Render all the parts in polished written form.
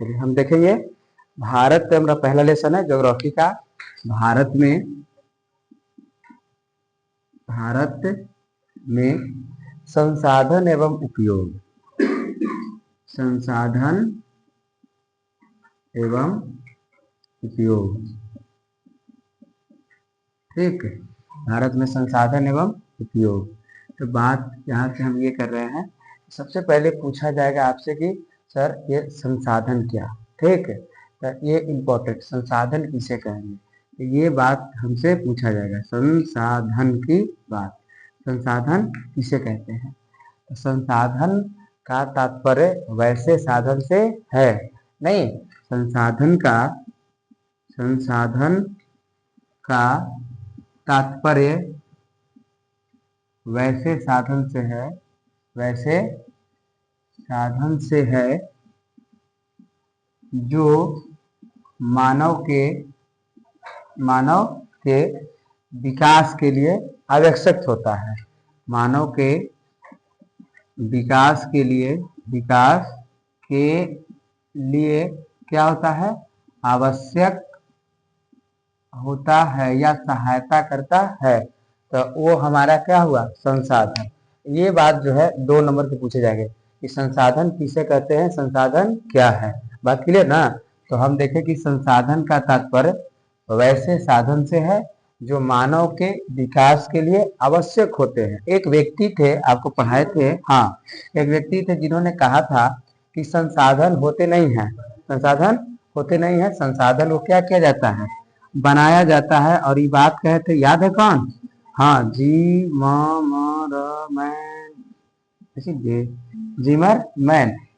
चलिए हम देखेंगे भारत हमारा पहला लेसन है ज्योग्राफी का। भारत में संसाधन एवं उपयोग, संसाधन एवं उपयोग। ठीक है, भारत में संसाधन एवं उपयोग। तो बात यहाँ से हम ये कर रहे हैं, सबसे पहले पूछा जाएगा आपसे कि सर ये संसाधन क्या। ठीक है, तो ये इम्पोर्टेंट, संसाधन किसे कहेंगे, तो ये बात हमसे पूछा जाएगा। संसाधन की बात, संसाधन किसे कहते हैं। तो संसाधन का तात्पर्य वैसे साधन से है नहीं, संसाधन का तात्पर्य वैसे साधन से है, वैसे साधन से है जो मानव के विकास के लिए आवश्यक होता है। मानव के विकास के लिए क्या होता है, आवश्यक होता है या सहायता करता है, तो वो हमारा क्या हुआ, संसाधन। ये बात जो है 2 नंबर के पूछे जाएंगे कि संसाधन किसे कहते हैं, संसाधन क्या है। बात क्लियर ना। तो हम देखें कि संसाधन का तात्पर्य वैसे साधन से है जो मानव के विकास के लिए आवश्यक होते हैं। एक व्यक्ति थे, आपको पढ़ाए थे, हाँ, एक व्यक्ति थे जिन्होंने कहा था कि संसाधन होते नहीं हैं, संसाधन होते नहीं है, संसाधन को क्या किया जाता है, बनाया जाता है। और ये बात कहे थे, याद है कौन, हाँ, जिमरमैन।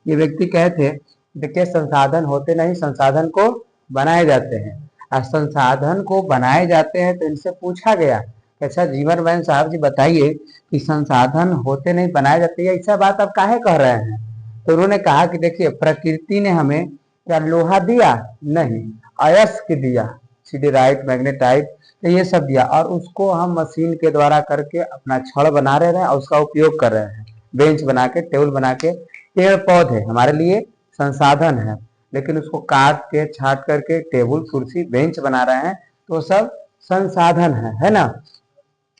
ये व्यक्ति कहे थे देखिए संसाधन होते नहीं, संसाधन को बनाए जाते हैं। और संसाधन को बनाए जाते हैं तो इनसे पूछा गया कि अच्छा जिमरमैन साहब जी बताइए कि संसाधन होते नहीं बनाए जाते, ऐसा बात आप काहे कह रहे हैं। तो उन्होंने कहा कि देखिए प्रकृति ने हमें क्या लोहा दिया, नहीं, अयस्क दिया, सिडराइट, मैग्नेटाइट, तो ये सब दिया, और उसको हम मशीन के द्वारा करके अपना छड़ बना रहे हैं और उसका उपयोग कर रहे हैं, बेंच बना के, टेबल बना के। पेड़ पौधे हमारे लिए संसाधन है, लेकिन उसको काट के छाट करके टेबल, कुर्सी, बेंच बना रहे हैं, तो सब संसाधन है ना।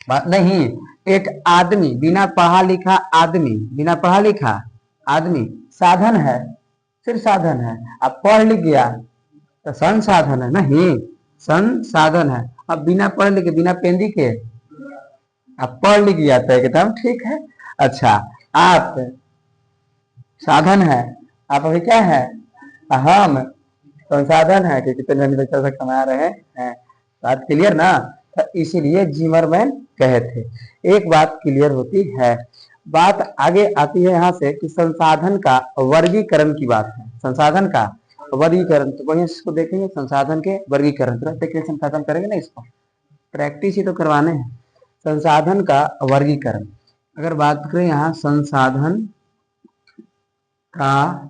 बात नहीं, एक आदमी बिना पढ़ा लिखा आदमी साधन है, सिर्फ साधन है। अब पढ़ लिख गया तो संसाधन है, नहीं, संसाधन है। अब बिना पढ़ लिखे, बिना पेंदी के अब पढ़ लिख गया तो एकदम ठीक है। अच्छा, आप साधन है, आप अभी क्या है, हम संसाधन है कि कितने बच्चों से कमा रहे हैं। बात क्लियर ना। तो इसीलिए जिमरमैन कहे थे, एक बात क्लियर होती है। बात आगे आती है यहाँ से कि संसाधन का वर्गीकरण की बात है, संसाधन का वर्गीकरण। तो वही इसको देखेंगे, संसाधन के वर्गीकरण, संसाधन करेंगे ना, इसको प्रैक्टिस ही तो करवाने हैं। संसाधन का वर्गीकरण, अगर बात करें यहाँ संसाधन का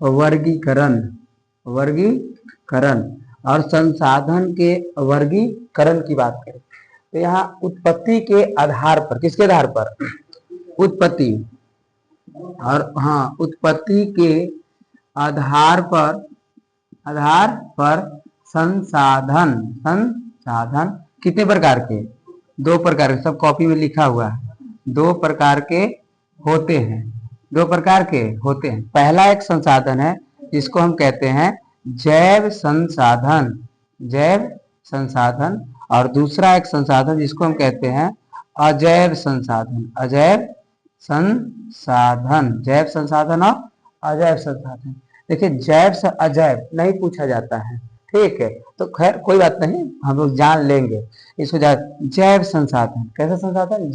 वर्गीकरण और संसाधन के वर्गीकरण की बात करें तो यहाँ उत्पत्ति के आधार पर, किसके आधार पर, उत्पत्ति, और हाँ, उत्पत्ति के आधार पर संसाधन कितने प्रकार के, 2 प्रकार के, सब कॉपी में लिखा हुआ है, 2 प्रकार के होते हैं, 2 प्रकार के होते हैं। पहला एक संसाधन है जिसको हम कहते हैं जैव संसाधन, और दूसरा एक संसाधन जिसको हम कहते हैं अजैव संसाधन, जैव संसाधन और अजैव संसाधन। देखिए जैव से अजैव नहीं पूछा जाता है, ठीक है, तो खैर कोई बात नहीं, हम लोग जान लेंगे इसको। जैव संसाधन, कैसा संसाधन,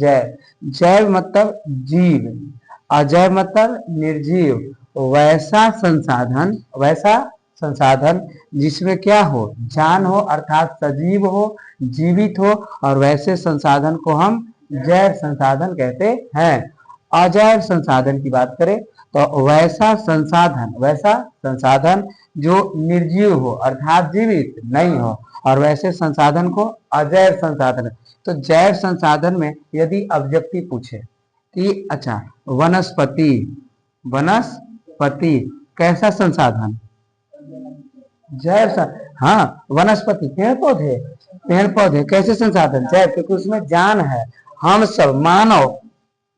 जैव मतलब जीव, अजैव मतलब निर्जीव। वैसा संसाधन जिसमें क्या हो, जान हो, अर्थात सजीव हो, जीवित हो, और वैसे संसाधन को हम जैव संसाधन कहते हैं। अजैव संसाधन की बात करें तो वैसा संसाधन जो निर्जीव हो, अर्थात जीवित नहीं हो, और वैसे संसाधन को अजैव संसाधन। तो जैव संसाधन में यदि ऑब्जेक्टिव पूछे कि अच्छा वनस्पति कैसा संसाधन, हाँ, वनस्पति, पेड़ पौधे, पेड़ पौधे कैसे संसाधन? जैव, क्योंकि उसमें जान है। हम सब मानव,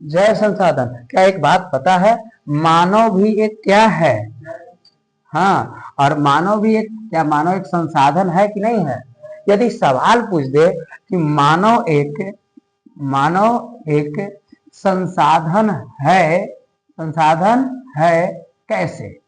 जैव संसाधन। क्या एक बात पता है, मानव भी एक क्या है? हाँ, और मानव भी एक क्या, मानव एक संसाधन है कि नहीं है? यदि सवाल पूछ दे कि मानव एक संसाधन है, संसाधन है कैसे?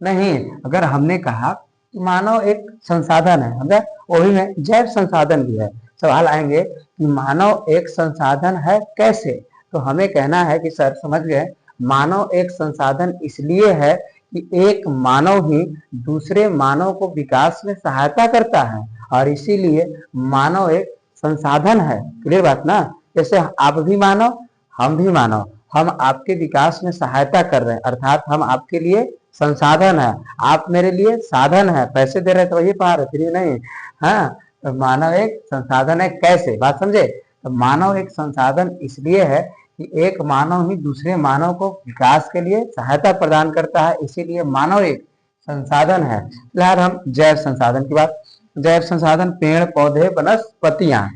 नहीं, अगर हमने कहा कि मानव एक संसाधन है, अगर वही में जैव संसाधन भी है, सवाल आएंगे कि मानव एक संसाधन है कैसे, तो हमें कहना है कि सर समझ गए, मानव एक संसाधन इसलिए है कि एक मानव ही दूसरे मानव को विकास में सहायता करता है, और इसीलिए मानव एक संसाधन है। क्लियर बात ना? जैसे आप भी मानव, हम भी मानव, हम आपके विकास में सहायता कर रहे हैं, अर्थात हम आपके लिए संसाधन है, आप मेरे लिए साधन है, पैसे दे रहे तो वही पा रहे, फ्री नहीं। हाँ, तो मानव एक संसाधन है कैसे, बात समझे? तो मानव एक संसाधन इसलिए है कि एक मानव ही दूसरे मानव को विकास के लिए सहायता प्रदान करता है, इसीलिए मानव एक संसाधन है। फिलहाल हम जैव संसाधन की बात, जैव संसाधन पेड़ पौधे वनस्पतियां,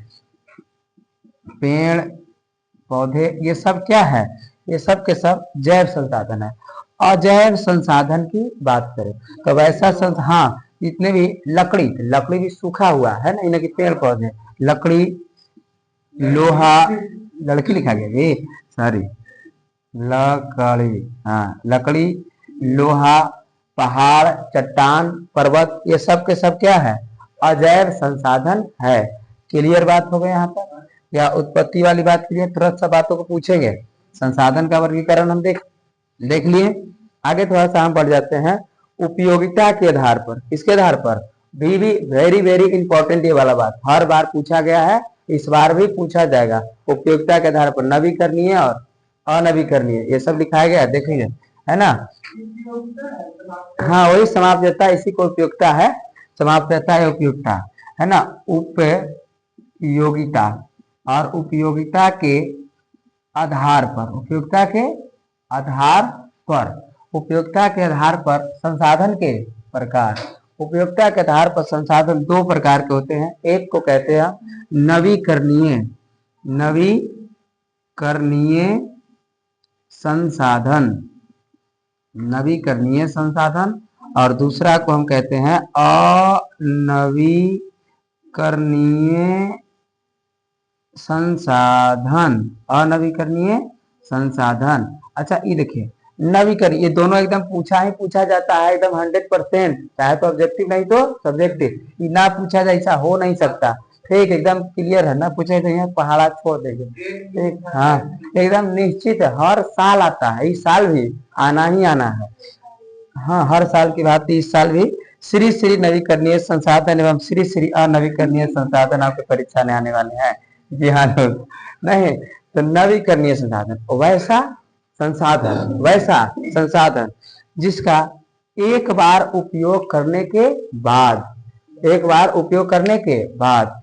पेड़ पौधे ये सब क्या है? ये सब के सब जैव संसाधन है। अजैव संसाधन की बात करें तो वैसा हाँ, जितने भी लकड़ी, लकड़ी भी सूखा हुआ है ना, इन्हें पेड़ पौधे, लकड़ी, लोहा, लड़की लिखा गया जी, सॉरी, लकड़ी, हाँ, लकड़ी, लोहा, पहाड़, चट्टान, पर्वत, ये सब के सब क्या है? अजैव संसाधन है। क्लियर बात हो गई यहाँ पर? या उत्पत्ति वाली बात क्लियर? तुरंत सब बातों को पूछेंगे। संसाधन का वर्गीकरण हम देख लिए। आगे थोड़ा सा हम बढ़ जाते हैं उपयोगिता के आधार पर। किसके आधार पर? भी वेरी वेरी इंपॉर्टेंट ये वाला बात, हर बार पूछा गया है, इस बार भी पूछा जाएगा। उपयोगिता के आधार पर नवीकरणीय और अनवीकरणीय ये सब लिखाया गया है, देखेंगे, है ना? हाँ, वही समाप्त रहता है, इसी को उपयोगिता है, समाप्त रहता है उपयोगिता, है ना? उपयोगिता, और उपयोगिता के आधार पर, उपयोगिता के आधार पर, उपयोगिता के आधार पर संसाधन के प्रकार, उपयोगिता के आधार पर संसाधन दो प्रकार के होते हैं। एक को कहते हैं नवीकरणीय, नवीकरणीय संसाधन, नवीकरणीय संसाधन, और दूसरा को हम कहते हैं अनवीकरणीय संसाधन, अनवीकरणीय संसाधन। अच्छा, ये देखिए, नवीकरणीय, ये दोनों एकदम पूछा जाता है एकदम 100%, चाहे तो ऑब्जेक्टिव नहीं तो सब्जेक्टिव, ये ना पूछा जाए ऐसा हो नहीं सकता। ठीक, एकदम क्लियर है ना? पूछे तो पहाड़ा छोड़ देंगे। ठीक, हाँ, एकदम निश्चित है, हर साल आता है, इस साल भी आना ही आना है। हाँ, हर साल की बात, इस साल भी श्री श्री नवीकरणीय संसाधन एवं श्री श्री अनवीकरणीय संसाधन आपके परीक्षा में आने वाले हैं। जी हाँ दोस्त, नहीं तो नवीकरणीय संसाधन वैसा संसाधन, वैसा संसाधन जिसका एक बार उपयोग करने के बाद, एक बार उपयोग करने के बाद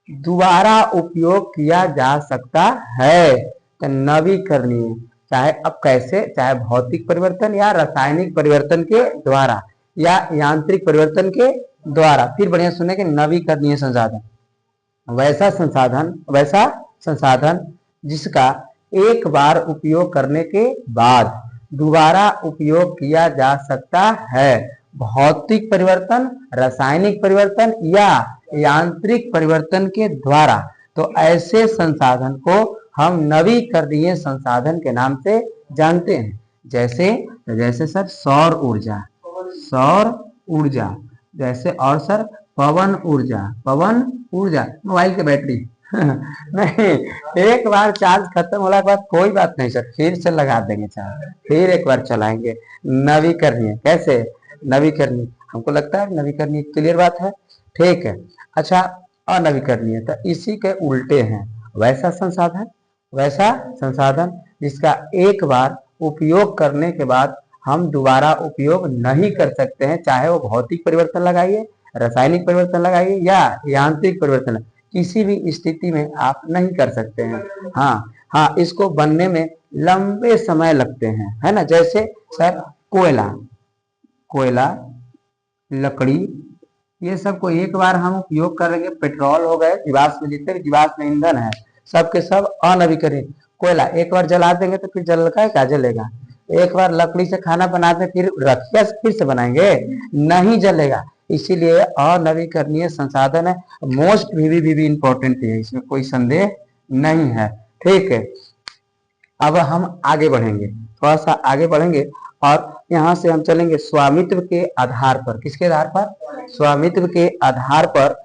दोबारा उपयोग किया जा सकता है, तो नवीकरणीय। चाहे अब कैसे, चाहे भौतिक परिवर्तन या रासायनिक परिवर्तन के द्वारा या यांत्रिक परिवर्तन के द्वारा, फिर बढ़िया सुने कि नवीकरणीय संसाधन वैसा संसाधन, वैसा संसाधन जिसका एक बार उपयोग करने के बाद दोबारा उपयोग किया जा सकता है, भौतिक परिवर्तन, रासायनिक परिवर्तन या यांत्रिक परिवर्तन के द्वारा। तो ऐसे संसाधन को हम नवीकरणीय संसाधन के नाम से जानते हैं। जैसे सर सौर ऊर्जा, सौर ऊर्जा, जैसे, और सर पवन ऊर्जा, पवन ऊर्जा, मोबाइल की बैटरी नहीं, एक बार चार्ज खत्म होने के बाद कोई बात नहीं सर, फिर से लगा देंगे चार्ज, फिर एक बार चलाएंगे। नवीकरणीय, कैसे नवीकरणीय? हमको लगता है नवीकरणीय क्लियर बात है, ठीक है। अच्छा, अनवीकरणीय तो इसी के उल्टे हैं, वैसा संसाधन, वैसा संसाधन जिसका एक बार उपयोग करने के बाद हम दोबारा उपयोग नहीं कर सकते हैं, चाहे वो भौतिक परिवर्तन लगाइए, रासायनिक परिवर्तन लगाइए या यांत्रिक परिवर्तन, किसी भी स्थिति में आप नहीं कर सकते हैं। हाँ, इसको बनने में लंबे समय लगते हैं, है ना? जैसे सर कोयला, कोयला लकड़ी, ये सब को एक बार हम उपयोग करेंगे। पेट्रोल हो गए, जीवाश्म, जितने भी जीवाश्म ईंधन है सब के सब अनवीकरणीय। कोयला एक बार जला देंगे तो फिर जल का क्या जलेगा। एक बार लकड़ी से खाना बनाते फिर रखिया से फिर से बनाएंगे, नहीं जलेगा। इसीलिए अनवीकरणीय संसाधन है, मोस्ट भी इंपॉर्टेंट है, इसमें कोई संदेह नहीं है। ठीक है, अब हम आगे बढ़ेंगे, थोड़ा सा आगे बढ़ेंगे और यहाँ से हम चलेंगे स्वामित्व के आधार पर। किसके आधार पर? स्वामित्व के आधार पर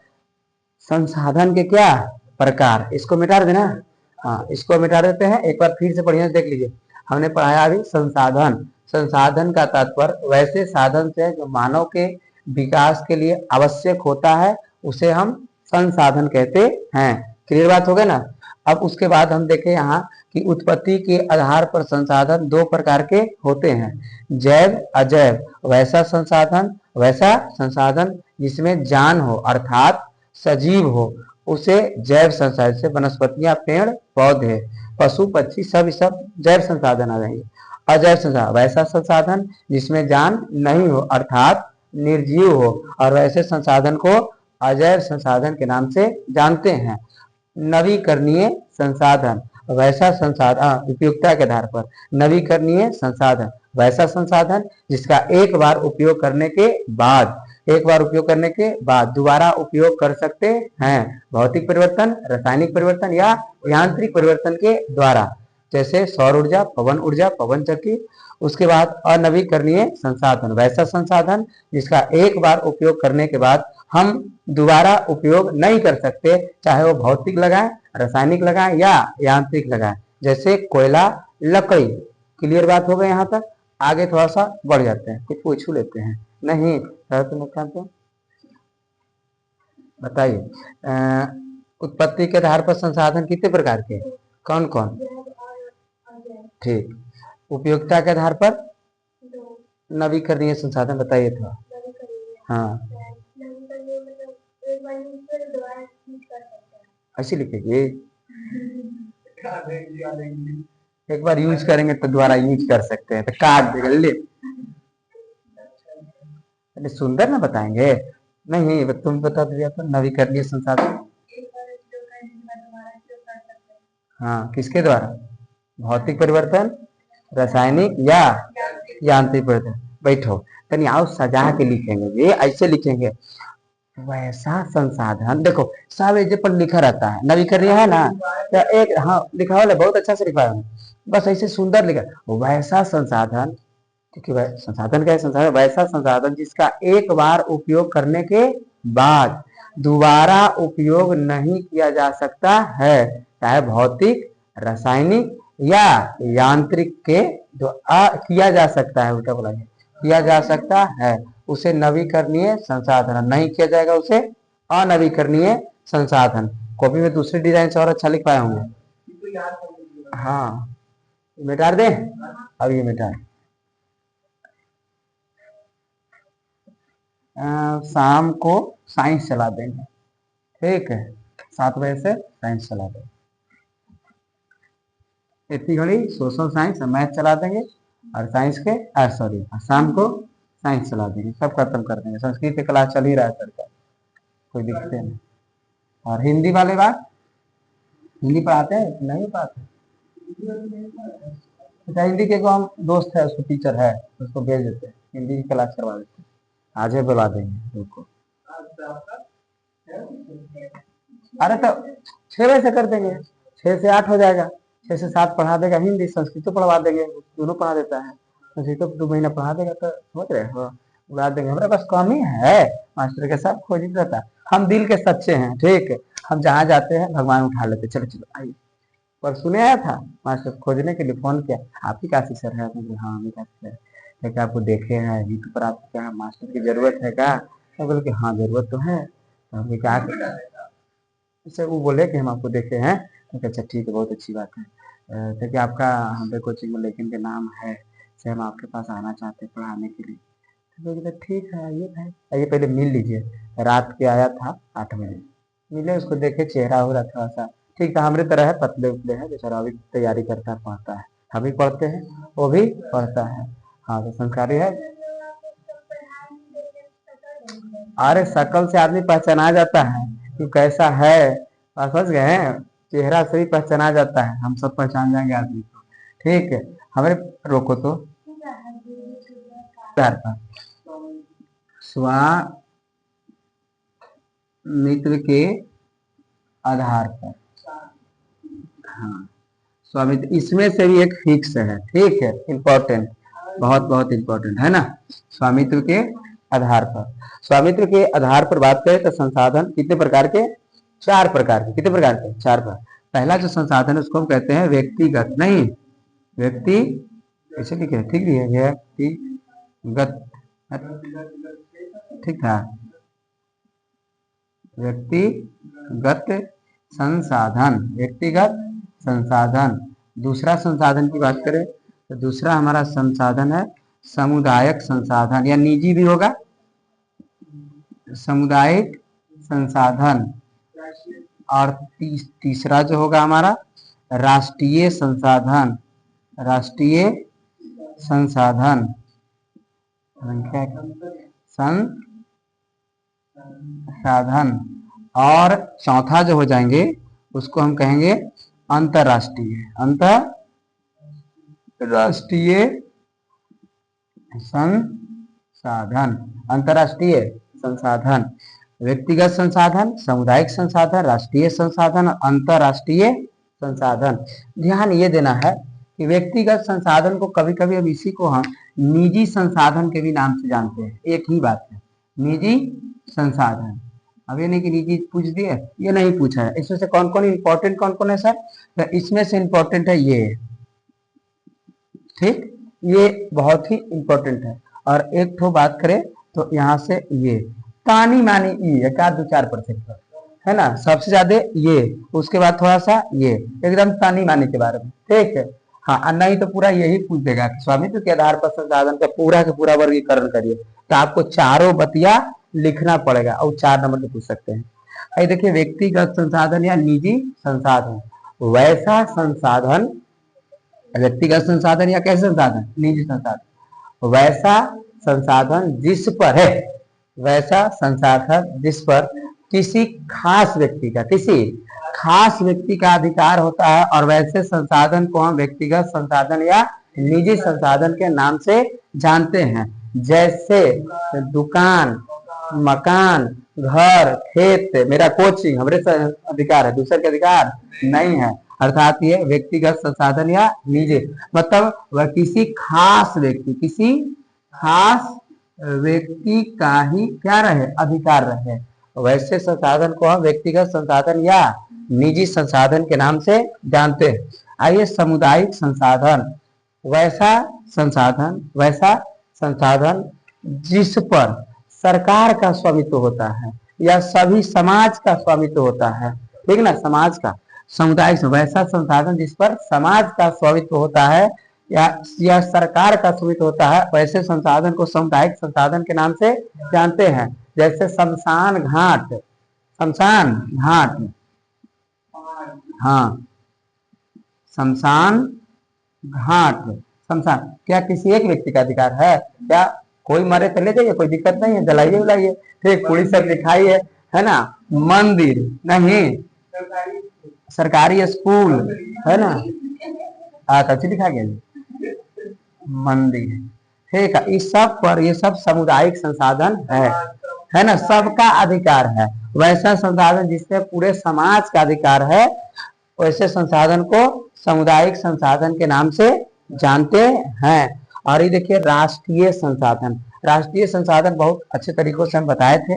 संसाधन के क्या प्रकार। इसको मिटा देना, हाँ इसको मिटा देते हैं। एक बार फिर से बढ़िया से देख लीजिए, हमने पढ़ाया अभी संसाधन। संसाधन का तात्पर्य वैसे साधन से जो मानव के विकास के लिए आवश्यक होता है, उसे हम संसाधन कहते हैं। क्लियर बात हो गई ना। अब उसके बाद हम देखें यहाँ कि उत्पत्ति के आधार पर संसाधन दो प्रकार के होते हैं, जैव अजैव। वैसा संसाधन जिसमें जान हो अर्थात सजीव हो, उसे जैव संसाधन। से वनस्पतियां, पेड़ पौधे, पशु पक्षी सब जैव संसाधन आ जाएंगे। अजैव संसाधन वैसा संसाधन जिसमें जान नहीं हो अर्थात निर्जीव हो, और वैसे संसाधन को अजैव संसाधन के नाम से जानते हैं। नवीकरणीय संसाधन वैसा संसाधन, उपयोगिता के आधार पर नवीकरणीय संसाधन वैसा संसाधन जिसका एक बार उपयोग करने के बाद दोबारा उपयोग कर सकते हैं, भौतिक परिवर्तन, रासायनिक परिवर्तन या यांत्रिक परिवर्तन के द्वारा, जैसे सौर ऊर्जा, पवन चक्की। उसके बाद अनवीकरणीय संसाधन वैसा संसाधन जिसका एक बार उपयोग करने के बाद हम दोबारा उपयोग नहीं कर सकते, चाहे वो भौतिक लगाएं, रासायनिक लगाएं या यांत्रिक लगाएं, जैसे कोयला, लकड़ी। क्लियर बात हो गई यहाँ तक। आगे थोड़ा सा बढ़ जाते हैं, कुछ पूछ लेते हैं। नहीं तो बताइए, उत्पत्ति के आधार पर संसाधन कितने प्रकार के, कौन कौन? ठीक, उपयोगिता के आधार पर नवीकरणीय संसाधन बताइए थोड़ा। हाँ ऐसे लिखेंगे, एक बार यूज करेंगे तो दोबारा यूज कर सकते हैं, तो काट देगा ले। अरे सुंदर ना बताएंगे, नहीं तुम बता दिया तो नवीकरणीय संसाधन। हाँ किसके द्वारा? भौतिक परिवर्तन, रासायनिक या यांत्रिक परिवर्तन। बैठो तनी आओ, सजा के लिखेंगे, ये ऐसे लिखेंगे वैसा संसाधन। देखो सब एजे पर लिखा रहता है, नवीकरणीय है ना, तो एक हाँ लिखा हुआ बहुत अच्छा से लिखा है, बस ऐसे सुंदर लिखा वैसा संसाधन। क्योंकि संसाधन का है, संसाधन वैसा संसाधन जिसका एक बार उपयोग करने के बाद दोबारा उपयोग नहीं किया जा सकता है, चाहे भौतिक, रासायनिक या यांत्रिक के किया जा सकता है, उल्टा बोला किया जा सकता है, उसे नवीकरणीय संसाधन। नहीं किया जाएगा उसे अनवीकरणीय संसाधन। कॉपी में दूसरे डिजाइन से और अच्छा लिख पाए होंगे। हाँ मिटा दे, अब ये मिटा। शाम को साइंस चला देंगे, ठीक है, 7 बजे से साइंस चला देंगे। इतनी घड़ी सोशल साइंस मैथ चला देंगे, और साइंस के सॉरी शाम को साइंस चला देंगे, सब खत्म कर देंगे। संस्कृत की क्लास चल ही रहा है सर का, कोई दिक्कत नहीं। और हिंदी वाले बात, हिंदी पढ़ाते हैं नहीं पढ़ाते? अच्छा हिंदी के को हम दोस्त है, उसको टीचर है, उसको भेज देते हैं, हिंदी की क्लास करवा देते हैं, आज ही बुला देंगे उनको। अरे तो 6 बजे से कर देंगे, 6 से 8 हो जाएगा, 6 से 7 पढ़ा देगा हिंदी, संस्कृत तो पढ़वा देंगे, दोनों पढ़ा देता है। संस्कृत तो 2 महीना पढ़ा देगा, तो समझ रहे हो, उड़ा देंगे। हमारे पास कम ही है मास्टर के साथ खोजित रहता है, हम दिल के सच्चे हैं, ठीक है, हम जहाँ जाते हैं भगवान उठा लेते। चलो चलो आइए। पर सुने आया था मास्टर खोजने के लिए फोन किया, आप ही काशी सर है? हाँ हम ही काशी सर है, आपको देखे हैं यूट्यूब पर, आपको क्या मास्टर की जरूरत है क्या? तो बोले कि हाँ जरूरत तो है। तो हमने क्या सर, वो बोले कि हम आपको देखे हैं। तो अच्छा ठीक है, बहुत अच्छी बात है। तो क्या आपका हमारे कोचिंग में लेकिन के नाम है, सर हम आपके पास आना चाहते हैं पढ़ाने के लिए। तो बोले ठीक है आइए भाई, आइए पहले मिल लीजिए। रात के आया था 8 बजे, मिले, उसको देखे, चेहरा हो रहा थोड़ा सा ठीक था, हमारे तरह है, पतले उतले है बेचारा, अभी तैयारी करता है, पढ़ता है, हम भी पढ़ते हैं वो भी पढ़ता है। हाँ तो संस्कारी है। अरे शक्ल से आदमी पहचाना जाता है कि कैसा है। आप समझ गए हैं, चेहरा से ही पहचाना जाता है, हम सब पहचान जाएंगे आदमी को। ठीक है, हमारे रोको तो आधार पर स्वामित्व के आधार पर। हाँ, स्वामित्व इसमें से भी एक फिक्स है। ठीक है, इम्पोर्टेंट, बहुत बहुत इम्पोर्टेंट है ना। स्वामित्व के आधार पर, स्वामित्व के आधार पर बात करें तो संसाधन कितने प्रकार के? 4 प्रकार के। कितने प्रकार के? 4 प्रकार। पहला जो संसाधन है उसको हम कहते हैं व्यक्तिगत। नहीं, व्यक्ति ऐसे लिखे हैं, ठीक है, व्यक्तिगत, ठीक था, व्यक्तिगत संसाधन, व्यक्तिगत संसाधन। दूसरा संसाधन की बात करें तो दूसरा हमारा संसाधन है सामुदायिक संसाधन, या निजी भी होगा, सामुदायिक संसाधन। और तीसरा जो होगा हमारा राष्ट्रीय संसाधन, राष्ट्रीय संसाधन, संसाधन। और चौथा जो हो जाएंगे उसको हम कहेंगे अंतरराष्ट्रीय, अंतरराष्ट्रीय संसाधन। अंतरराष्ट्रीय संसाधन, व्यक्तिगत संसाधन, सामुदायिक संसाधन, राष्ट्रीय संसाधन, अंतरराष्ट्रीय संसाधन। ध्यान ये देना है कि व्यक्तिगत संसाधन को कभी कभी अब इसी को हम निजी संसाधन के भी नाम से जानते हैं। एक ही बात है, निजी संसाधन। अब ये नहीं कि निजी पूछ दिए, ये नहीं पूछा है। इसमें से कौन कौन इंपॉर्टेंट कौन कौन है सर? तो इसमें से इंपॉर्टेंट है ये, ठीक, ये बहुत ही इंपॉर्टेंट है। और एक तो बात करें तो यहाँ से ये तानी मानी ई, एक 2-4% है ना, सबसे ज्यादा ये, उसके बाद थोड़ा सा ये, एकदम तानी मानी के बारे में। ठीक है, हाँ, नहीं तो पूरा यही पूछ देगा कि स्वामित्व के आधार पर संसाधन का पूरा वर्गीकरण करिए, तो आपको चारों बतिया लिखना पड़ेगा और 4 नंबर पे पूछ सकते हैं। ये देखिए, व्यक्तिगत संसाधन या निजी संसाधन, वैसा संसाधन, व्यक्तिगत संसाधन या कैसे संसाधन? निजी संसाधन। वैसा संसाधन जिस पर है, वैसा संसाधन जिस पर किसी खास व्यक्ति का, किसी खास व्यक्ति का अधिकार होता है, और वैसे संसाधन को हम व्यक्तिगत संसाधन या निजी संसाधन के नाम से जानते हैं। जैसे दुकान, मकान, घर, खेत, मेरा कोचिंग, हमारे अधिकार है, दूसरे के अधिकार नहीं है। अर्थात ये व्यक्तिगत संसाधन या निजी, मतलब वह किसी खास व्यक्ति, किसी खास व्यक्ति का ही क्या रहे? अधिकार रहे। वैसे संसाधन को हम व्यक्तिगत संसाधन या निजी संसाधन के नाम से जानते हैं। आइए, सामुदायिक संसाधन, वैसा संसाधन, वैसा संसाधन जिस पर सरकार का स्वामित्व होता है या सभी समाज का स्वामित्व होता है। ठीक ना, समाज का, सामुदायिक, वैसा संसाधन जिस पर समाज का स्वामित्व होता है या सरकार का स्वामित्व होता है, वैसे संसाधन को सामुदायिक संसाधन के नाम से जानते हैं। जैसे शमशान घाट, शमशान घाट, हाँ, शमशान घाट, शमशान क्या किसी एक व्यक्ति का अधिकार है? क्या कोई मरे तो ले जाइए, कोई दिक्कत नहीं है, जलाइए उलाइए, ठीक, पुलिस सब दिखाइए, है ना। मंदिर नहीं, सरकारी स्कूल है ना, अच्छी दिखा गया, मंदिर, ठीक है। इस सब पर, ये सब सामुदायिक संसाधन है ना, सबका अधिकार है। वैसा संसाधन जिससे पूरे समाज का अधिकार है, वैसे संसाधन को सामुदायिक संसाधन के नाम से जानते हैं। और ये देखिए, राष्ट्रीय संसाधन, राष्ट्रीय संसाधन बहुत अच्छे तरीकों से हम बताए थे।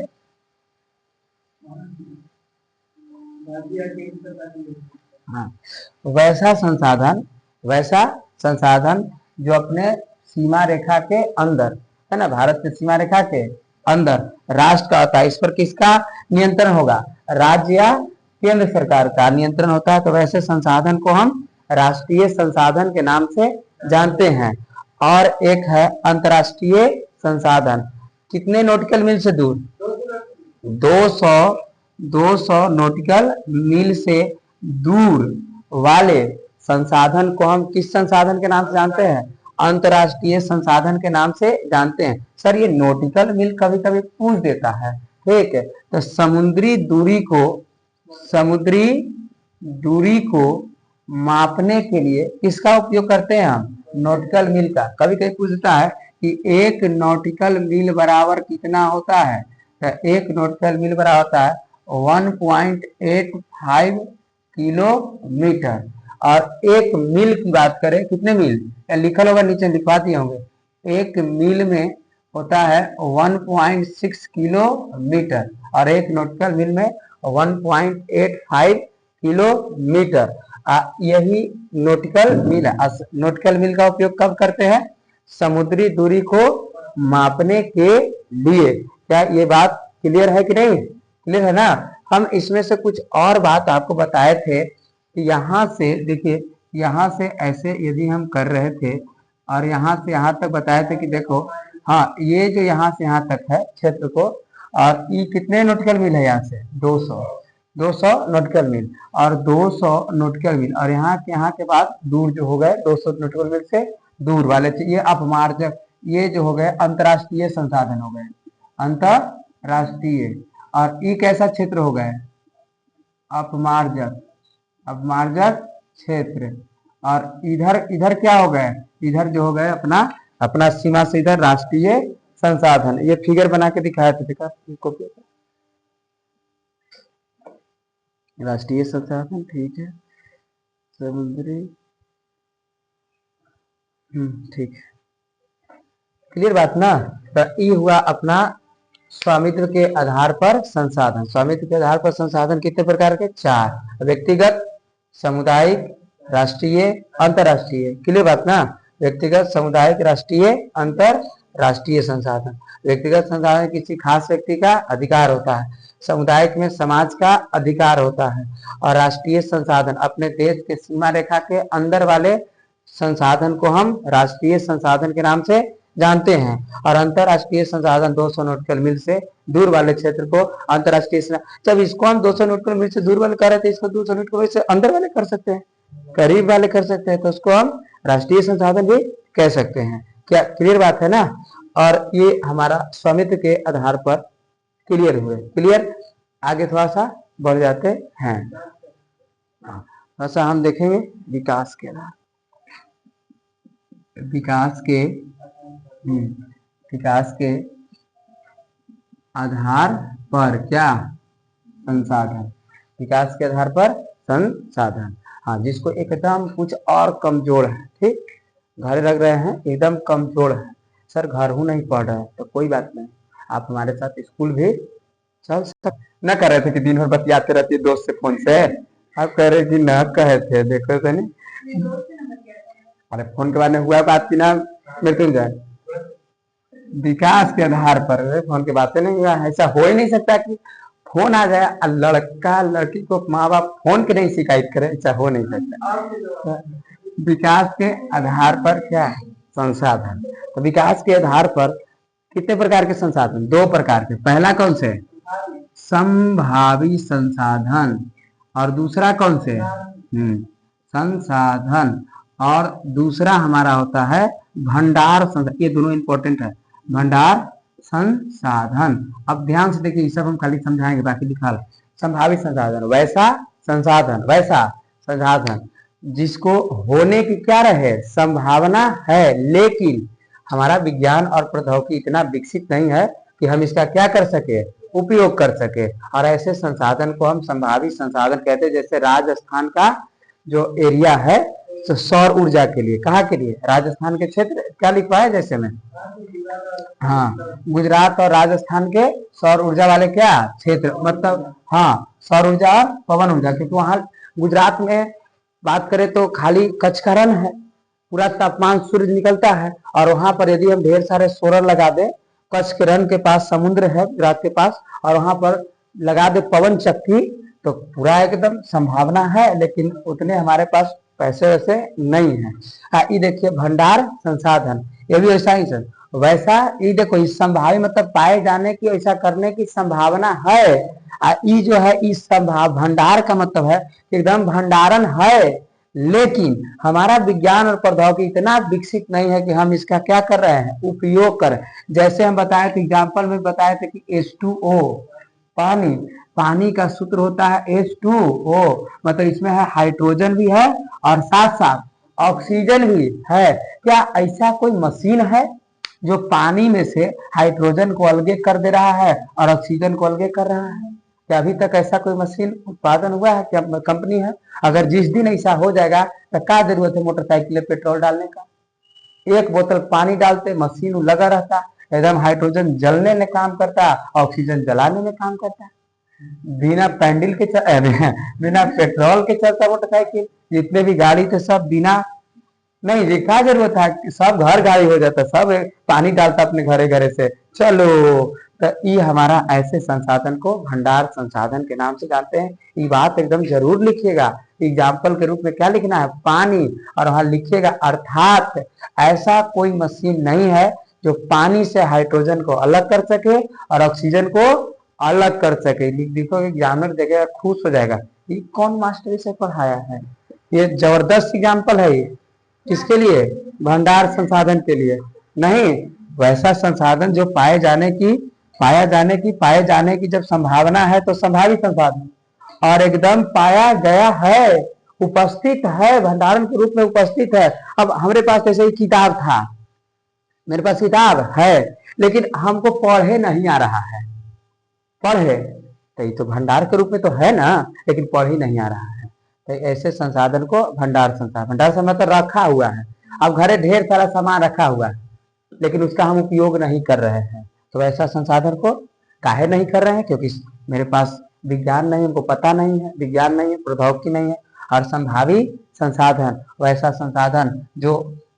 हाँ, वैसा संसाधन, वैसा संसाधन जो अपने सीमा रेखा के अंदर है ना, भारत की सीमा रेखा के अंदर राष्ट्र का होता है। इस पर किसका नियंत्रण होगा? राज्य या केंद्र सरकार का नियंत्रण होता है। तो वैसे संसाधन को हम राष्ट्रीय संसाधन के नाम से जानते हैं। और एक है अंतरराष्ट्रीय संसाधन, कितने नॉटिकल मील से दूर? 200 नॉटिकल मील से दूर वाले संसाधन को हम किस संसाधन के नाम से जानते हैं? अंतरराष्ट्रीय संसाधन के नाम से जानते हैं। सर, ये नॉटिकल मील कभी कभी पूछ देता है, ठीक है। तो समुद्री दूरी को मापने के लिए किसका उपयोग करते हैं हम? नॉटिकल मील का। कभी कभी पूछता है कि 1 नॉटिकल मील बराबर कितना होता है, तो 1 नॉटिकल मील बराबर होता है 1.85 किलोमीटर। और 1 मील की बात करें, कितने मील लिखल होगा, नीचे लिखवा दिए होंगे। 1 मील में होता है 1.6 किलोमीटर और 1 नॉटिकल मील में 1.85 किलोमीटर। यही नॉटिकल मील है। नॉटिकल मील का उपयोग कब करते हैं? समुद्री दूरी को मापने के लिए। क्या ये बात क्लियर है कि नहीं? क्लियर है ना। हम इसमें से कुछ और बात आपको बताए थे कि यहाँ से देखिए, यहाँ से ऐसे यदि हम कर रहे थे और यहाँ से यहाँ तक बताए थे कि देखो, हाँ ये जो यहाँ से यहाँ तक है क्षेत्र को, और ये कितने नॉटिकल मील है? यहाँ से 200 नॉटिकल मील और 200 नॉटिकल मील, और यहाँ के बाद दूर जो हो गए 200 नॉटिकल मील से दूर वाले, ये अपमार्जक, ये जो हो गए अंतरराष्ट्रीय संसाधन हो गए, अंतरराष्ट्रीय। और ये कैसा क्षेत्र हो गए? अपमार्जक क्षेत्र। और इधर क्या हो गए? इधर जो हो गए अपना सीमा से इधर राष्ट्रीय संसाधन। ये फिगर बना के दिखाया था, देखा राष्ट्रीय संसाधन, ठीक है, समुद्री, ठीक है, क्लियर बात ना। तो ये हुआ अपना स्वामित्व के आधार पर संसाधन। स्वामित्व के आधार पर संसाधन कितने प्रकार के? 4, व्यक्तिगत, सामुदायिक, राष्ट्रीय, अंतरराष्ट्रीय। क्लियर बात ना। व्यक्तिगत, सामुदायिक, राष्ट्रीय, अंतरराष्ट्रीय संसाधन। व्यक्तिगत संसाधन किसी खास व्यक्ति का अधिकार होता है, सामुदायिक में समाज का अधिकार होता है, और राष्ट्रीय संसाधन अपने देश के सीमा रेखा के अंदर वाले संसाधन को हम राष्ट्रीय संसाधन के नाम से जानते हैं। और अंतरराष्ट्रीय संसाधन 200 नॉटिकल मील से दूर वाले क्षेत्र को अंतरराष्ट्रीय। जब इसको हम 200 नॉटिकल मील से दूर वाले कर रहे थे, इसको 200 नॉटिकल मील से अंदर वाले कर सकते हैं, करीब वाले कर सकते हैं, तो उसको हम राष्ट्रीय संसाधन भी कह सकते हैं। क्या क्लियर बात है ना। और ये हमारा स्वामित्व के आधार पर क्लियर हुए। क्लियर। आगे थोड़ा सा बढ़ जाते हैं, थोड़ा सा हम देखेंगे विकास के आधार, विकास के आधार पर क्या? संसाधन। विकास के आधार पर संसाधन, हाँ, जिसको एकदम कुछ और कमजोर है, ठीक, घर लग रहे हैं एकदम कमजोर है, सर घर हूँ नहीं पढ़ रहे, तो कोई बात नहीं, आप हमारे साथ स्कूल भी चल सकते। न कर रहे थे कि दिन भर बतियाते रहती है दोस्त से फोन से, आप कह रहे कि न कहे थे, देखो तो नहीं, अरे फोन के बारे में हुआ बात की ना मृत्युंजय। विकास के आधार पर फोन की बातें नहीं हुआ, ऐसा हो ही नहीं सकता कि फोन आ जाए और लड़का लड़की को माँ बाप फोन के नहीं शिकायत करे, ऐसा हो नहीं सकता। विकास के आधार पर क्या है? संसाधन। तो विकास के आधार पर कितने प्रकार के संसाधन? 2 प्रकार के। पहला कौन से? संभावी संसाधन। और दूसरा कौन से? संसाधन। और दूसरा हमारा होता है भंडार संसाधन। ये दोनों इंपॉर्टेंट है, भंडार संसाधन। अब ध्यान से देखिए, सब हम खाली समझाएंगे, बाकी लिखा। संभावित संसाधन, वैसा संसाधन, वैसा संसाधन जिसको होने की क्या रहे? संभावना है, लेकिन हमारा विज्ञान और प्रौद्योगिकी इतना विकसित नहीं है कि हम इसका क्या कर सके? उपयोग कर सके। और ऐसे संसाधन को हम संभावित संसाधन कहते हैं। जैसे राजस्थान का जो एरिया है, तो सौर ऊर्जा के लिए, कहाँ के लिए? राजस्थान के क्षेत्र, क्या लिखवा है जैसे में, हाँ, गुजरात और राजस्थान के सौर ऊर्जा वाले क्या क्षेत्र, मतलब हाँ, सौर ऊर्जा और पवन ऊर्जा। क्योंकि वहां गुजरात में बात करें तो खाली कच्छ का रण है, पूरा तापमान सूरज निकलता है, और वहां पर यदि हम ढेर सारे सोलर लगा दे, कच्छ के रण के पास समुद्र है गुजरात के पास, और वहां पर लगा दे पवन चक्की, तो पूरा एकदम संभावना है, लेकिन उतने हमारे पास पैसे वैसे नहीं है। ये देखिए भंडार संसाधन, ये भी ऐसा ही सर, वैसा ये देखो, इस संभावी मतलब पाए जाने की, ऐसा करने की संभावना है। ये जो है इस संभाव भंडार का मतलब है एकदम भंडारण है, लेकिन हमारा विज्ञान और प्रौद्योगिकी इतना विकसित नहीं है कि हम इसका क्या कर रहे हैं, उपयोग कर। जैसे हम बताए थे, एग्जाम्पल में बताए थे कि H2O, पानी, पानी का सूत्र होता है H2O, मतलब इसमें है हाइड्रोजन भी है और साथ साथ ऑक्सीजन भी है। क्या ऐसा कोई मशीन है जो पानी में से हाइड्रोजन को अलगे कर दे रहा है और ऑक्सीजन को अलगे कर रहा है? क्या अभी तक ऐसा कोई मशीन उत्पादन हुआ है? क्या कंपनी है? अगर जिस दिन ऐसा हो जाएगा तो क्या जरूरत है मोटरसाइकिल में पेट्रोल डालने का? एक बोतल पानी डालते, मशीन लगा रहता, एकदम हाइड्रोजन जलने में काम करता, ऑक्सीजन जलाने में काम करता। बिना पैंडल के बिना पेट्रोल के चलता मोटरसाइकिल। जितने भी गाड़ी थे सब बिना, नहीं जी क्या जरूरत है, सब घर गाड़ी हो जाता, सब पानी डालता अपने घरे घरे से चलो। तो ये हमारा ऐसे संसाधन को भंडार संसाधन के नाम से जानते हैं। ये बात एकदम जरूर लिखिएगा, एग्जाम्पल के रूप में क्या लिखना है, पानी, और वहां लिखिएगा अर्थात ऐसा कोई मशीन नहीं है जो पानी से हाइड्रोजन को अलग कर सके और ऑक्सीजन को अलग कर सके। लिखो, एग्जामिनर देखेगा खुश हो जाएगा, ये कौन मास्टर से पढ़ाया है। ये जबरदस्त एग्जाम्पल है ये। किसके लिए? भंडार संसाधन के लिए। नहीं, वैसा संसाधन जो पाए जाने की जब संभावना है तो संभावित संसाधन, और एकदम पाया गया है, उपस्थित है, भंडारण के रूप में उपस्थित है। अब हमारे पास जैसे ही किताब था, मेरे पास किताब है लेकिन हमको पढ़े नहीं आ रहा है, पढ़े तो ये तो भंडार के रूप में तो है ना, लेकिन पढ़ ही नहीं आ रहा है। तो ऐसे संसाधन को भंडार संसाधन, भंडार संसाधन तो रखा हुआ है, अब घरे ढेर सारा सामान रखा हुआ है लेकिन उसका हम उपयोग नहीं कर रहे हैं। तो ऐसा संसाधन को काहे नहीं कर रहे हैं? क्योंकि मेरे पास विज्ञान नहीं, हमको पता नहीं है, विज्ञान नहीं है, प्रौद्योगिकी नहीं है। और संभावी संसाधन, वैसा संसाधन जो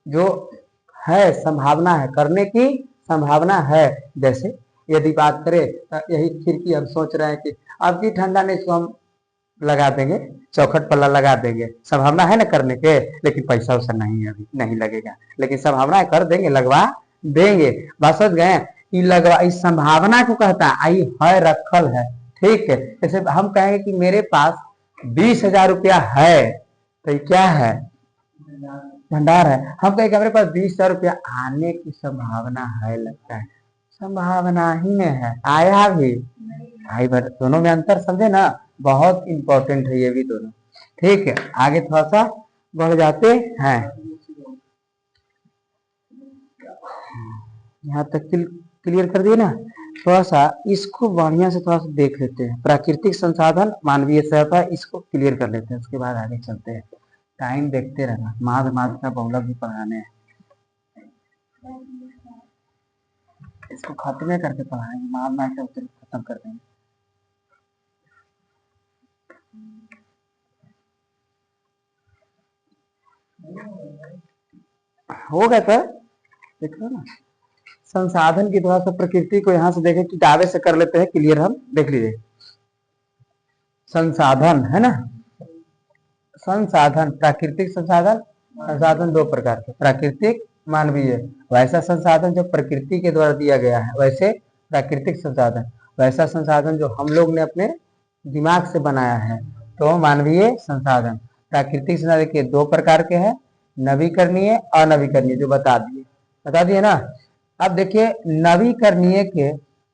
जो है, संभावना है, करने की संभावना है। जैसे यदि बात करें तो यही खिड़की हम सोच रहे हैं कि अब की ठंडा नहीं, इसको हम लगा देंगे, चौखट पल्ला लगा देंगे, संभावना है ना करने के, लेकिन पैसा वैसा नहीं, अभी नहीं लगेगा, लेकिन संभावना है, कर देंगे, लगवा देंगे। बस समझ गए, लगवा, इस संभावना को कहता है, आई है रखल है। ठीक है, जैसे हम कहेंगे कि मेरे पास 20,000 रुपया है, तो ये क्या है? भंडार है। हम कहेंगे मेरे पास 20,000 रुपया आने की संभावना है, लगता है संभावना ही में है, आया भी भाई भर, दोनों में अंतर समझे ना, बहुत इंपॉर्टेंट है ये भी दोनों। ठीक है, आगे थोड़ा सा बढ़ जाते हैं, यहाँ तक क्लियर कर दिए ना। थोड़ा सा इसको बढ़िया से थोड़ा सा देख लेते हैं, प्राकृतिक संसाधन, मानवीय सहायता, इसको क्लियर कर लेते हैं, उसके बाद आगे चलते हैं। टाइम देखते रहना, माध का बहुलक भी पढ़ाने हैं, इसको खत्म करके पढ़ाएंगे, माध का उत्तर खत्म कर देंगे। हो गया था, देखो ना, संसाधन की थोड़ा सा प्रकृति को यहाँ से देखें, किताबे से कर लेते हैं क्लियर, हम देख लीजिए। संसाधन है ना, संसाधन, प्राकृतिक संसाधन, संसाधन दो प्रकार के, प्राकृतिक, मानवीय। वैसा संसाधन जो प्रकृति के द्वारा दिया गया है, वैसे प्राकृतिक संसाधन। वैसा संसाधन जो हम लोग ने अपने दिमाग से बनाया है, तो मानवीय संसाधन। प्राकृतिक संसाधन के दो प्रकार के हैं, नवीकरणीय, अनवीकरणीय, जो बता दिए ना। अब देखिए, नवीकरणीय के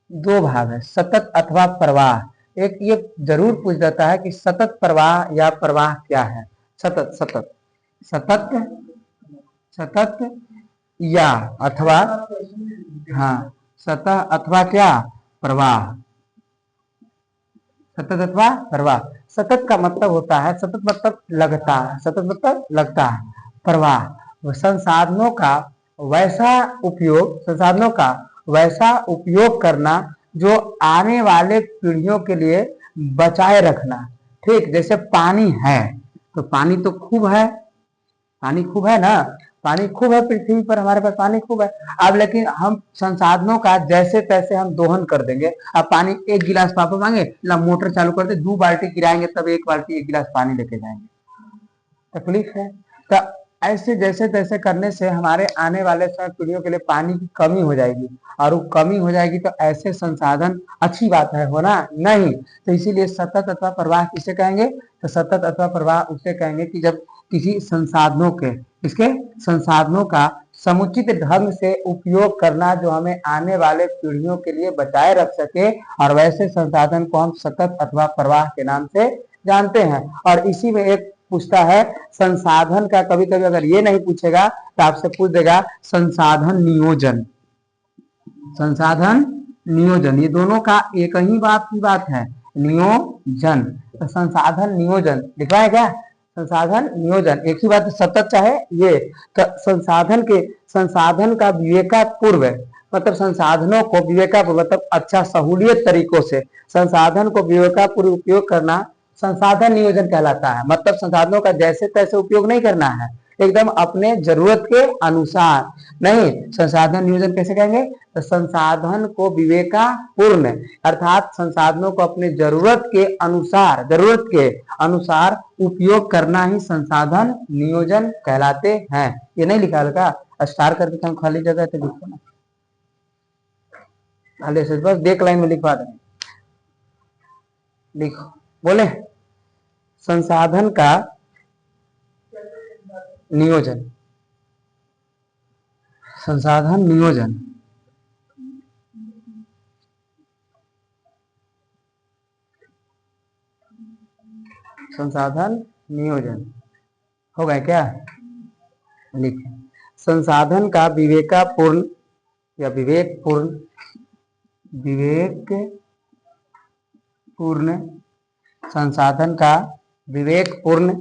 दो भाग है, सतत अथवा प्रवाह। एक ये जरूर पूछ जाता है कि सतत प्रवाह या प्रवाह क्या है। सतत, सतत, सतत, सतत या अथवा, हाँ, सतत अथवा क्या, प्रवाह, सतत अथवा प्रवाह। सतत का मतलब होता है, सतत मतलब लगता है, सतत मतलब लगता है। प्रवाह संसाधनों का वैसा उपयोग, संसाधनों का वैसा उपयोग करना जो आने वाले पीढ़ियों के लिए बचाए रखना। ठीक, जैसे पानी है तो पानी तो खूब है, पानी खूब है ना, पानी खूब है पृथ्वी पर, हमारे पास पानी खूब है। अब लेकिन हम संसाधनों का जैसे तैसे हम दोहन कर देंगे। अब पानी एक गिलास पापा मांगे, ला मोटर चालू कर दे, 2 बाल्टी गिराएंगे तब 1 बाल्टी 1 गिलास पानी लेके जाएंगे, तकलीफ है। तो ऐसे जैसे तैसे करने से हमारे आने वाले समय पीढ़ियों के लिए पानी की कमी हो जाएगी, और वो कमी हो जाएगी तो ऐसे संसाधन अच्छी बात है होना नहीं। तो इसीलिए सतत अथवा प्रवाह किसे कहेंगे? तो सतत अथवा प्रवाह उसे कहेंगे कि जब किसी संसाधनों के, इसके संसाधनों का समुचित ढंग से उपयोग करना जो हमें आने वाले पीढ़ियों के लिए बचाए रख सके, और वैसे संसाधन को हम सतत अथवा प्रवाह के नाम से जानते हैं। और इसी में एक पूछता है संसाधन का, कभी कभी अगर ये नहीं पूछेगा तो आपसे पूछ देगा संसाधन नियोजन। संसाधन नियोजन, ये दोनों का एक ही बात की बात है, नियोजन। तो संसाधन नियोजन लिखा है क्या? संसाधन नियोजन एक ही बात, सतत चाहे ये। तो संसाधन का विवेकपूर्व, मतलब संसाधनों को विवेकपूर्व मतलब अच्छा सहूलियत तरीकों से संसाधन को विवेकपूर्व उपयोग करना संसाधन नियोजन कहलाता है। मतलब संसाधनों का जैसे तैसे उपयोग नहीं करना है, एकदम अपने जरूरत के अनुसार। नहीं, संसाधन नियोजन कैसे कहेंगे? तो संसाधन को विवेकपूर्ण अर्थात संसाधनों को अपने जरूरत के अनुसार उपयोग करना ही संसाधन नियोजन कहलाते हैं। ये नहीं लिखा लगा, स्टार कर देता हूँ खाली जगह तो लिखो ना, खाली से बस एक लाइन में लिखवा दें। लिखो, बोले संसाधन का नियोजन, संसाधन नियोजन, संसाधन नियोजन हो गया क्या? लिखें, संसाधन का विवेकपूर्ण या विवेकपूर्ण संसाधन का विवेकपूर्ण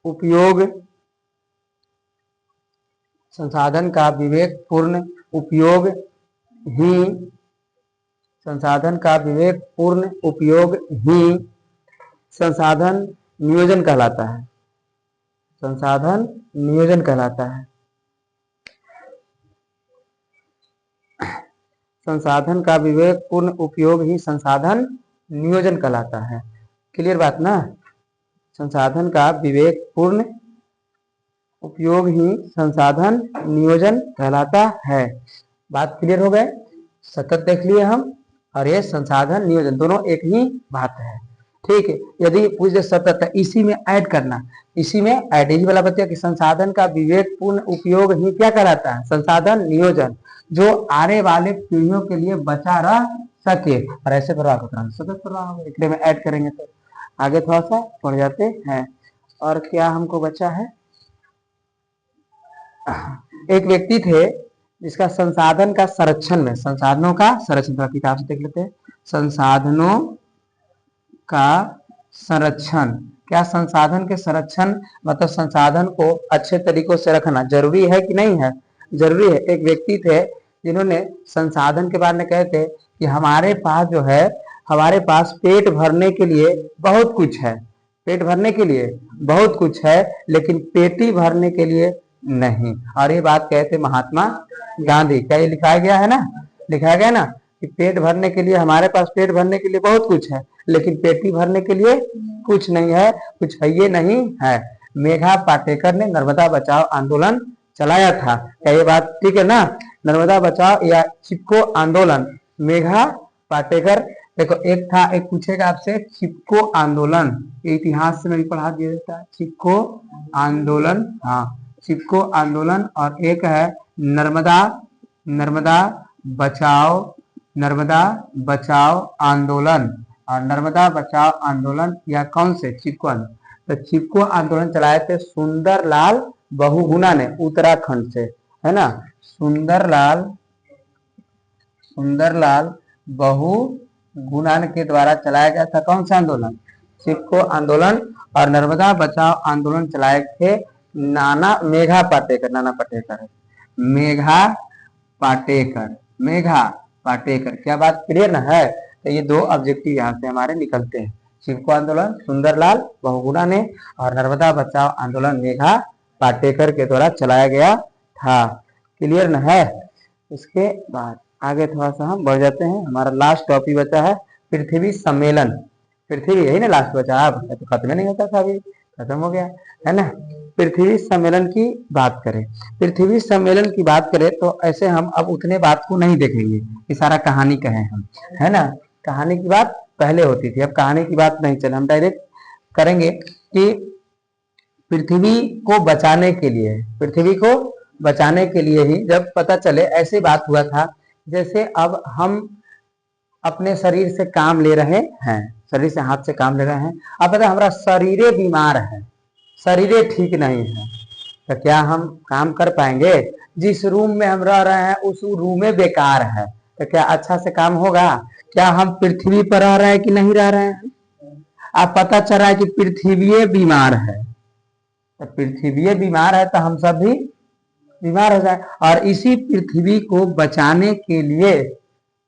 उपयोग, संसाधन का विवेकपूर्ण उपयोग ही संसाधन नियोजन कहलाता है। संसाधन नियोजन कहलाता है। संसाधन का विवेकपूर्ण उपयोग ही संसाधन नियोजन कहलाता है। क्लियर बात ना? संसाधन का विवेकपूर्ण उपयोग ही संसाधन नियोजन कहलाता है। बात क्लियर हो गए? सतत देख लिए हम, और ये संसाधन नियोजन दोनों एक ही बात है। ठीक है, यदि पूछ दे सतत है, इसी में ऐड करना, इसी में ऐड यही वाला बच्चा कि संसाधन का विवेकपूर्ण उपयोग ही क्या कहलाता है? संसाधन नियोजन, जो आने वाले पीढ़ियों के लिए बचा रह सके। और ऐसे प्रवाह को सतत प्रवाह इसलिए में ऐड करेंगे तो आगे थोड़ा सा पढ़ जाते हैं। और क्या हमको बचा है? एक व्यक्ति थे जिसका संसाधन का संरक्षण में, संसाधनों का संरक्षण, किताब से देख लेते हैं। संसाधनों का संरक्षण, क्या संसाधन के संरक्षण मतलब संसाधन को अच्छे तरीकों से रखना जरूरी है कि नहीं है? जरूरी है। एक व्यक्ति थे जिन्होंने संसाधन के बारे में कहे थे कि हमारे पास जो है, हमारे पास पेट भरने के लिए बहुत कुछ है, पेट भरने के लिए बहुत कुछ है, लेकिन पेटी भरने के लिए नहीं। और ये बात कहते महात्मा गांधी। क्या ये लिखाया गया है ना? लिखाया गया ना कि पेट भरने के लिए, हमारे पास पेट भरने के लिए बहुत कुछ है, लेकिन पेटी भरने के लिए कुछ नहीं है, कुछ है ये नहीं है। मेघा पाटेकर ने नर्मदा बचाओ आंदोलन चलाया था। क्या ये बात ठीक है ना? नर्मदा बचाओ या चिपको आंदोलन, मेघा पाटेकर। देखो एक था, एक पूछेगा आपसे चिपको आंदोलन, इतिहास से मैं भी पढ़ा दिया देता है। चिपको आंदोलन, हाँ चिपको आंदोलन, और एक है नर्मदा बचाओ आंदोलन। और नर्मदा बचाओ आंदोलन या कौन से? चिपको आंदोलन। तो चिपको आंदोलन चलाए थे सुंदरलाल बहुगुणा ने, उत्तराखंड से, है ना? सुंदरलाल बहुगुणा के द्वारा चलाया गया था कौन सा आंदोलन? चिपको आंदोलन। और नर्मदा बचाओ आंदोलन चलाए थे मेघा पाटेकर। क्या बात क्लियर ना है? तो ये दो ऑब्जेक्टिव यहाँ से हमारे निकलते हैं। चिपको आंदोलन सुंदरलाल बहुगुणा ने, और नर्मदा बचाओ आंदोलन मेघा पाटेकर के द्वारा चलाया गया था। क्लियर ना है? इसके बाद आगे थोड़ा सा हम बढ़ जाते हैं। हमारा लास्ट टॉपिक बचा है पृथ्वी सम्मेलन। पृथ्वी, यही ना लास्ट बचा, आप तो खत्म ही नहीं होता था, अभी खत्म हो गया है ना। पृथ्वी सम्मेलन की बात करें, पृथ्वी सम्मेलन की बात करें तो ऐसे हम अब उतने बात को नहीं देखेंगे कि सारा कहानी कहें हम, है ना। कहानी की बात पहले होती थी, अब कहानी की बात नहीं चले, हम डायरेक्ट करेंगे कि पृथ्वी को बचाने के लिए, पृथ्वी को बचाने के लिए ही जब पता चले, ऐसी बात हुआ था जैसे अब हम अपने शरीर से काम ले रहे हैं, शरीर से हाथ से काम ले रहे हैं, अब पता हमारा शरीर बीमार है, शरीर ठीक नहीं है, तो क्या हम काम कर पाएंगे? जिस रूम में हम रह रहे हैं उस रूम में बेकार है, तो क्या अच्छा से काम होगा? क्या हम पृथ्वी पर रह रहे हैं कि नहीं रह रहे हैं? अब पता चल रहा है कि पृथ्वी बीमार है, तो पृथ्वी बीमार है तो हम सब भी बीमार हो जाए, और इसी पृथ्वी को बचाने के लिए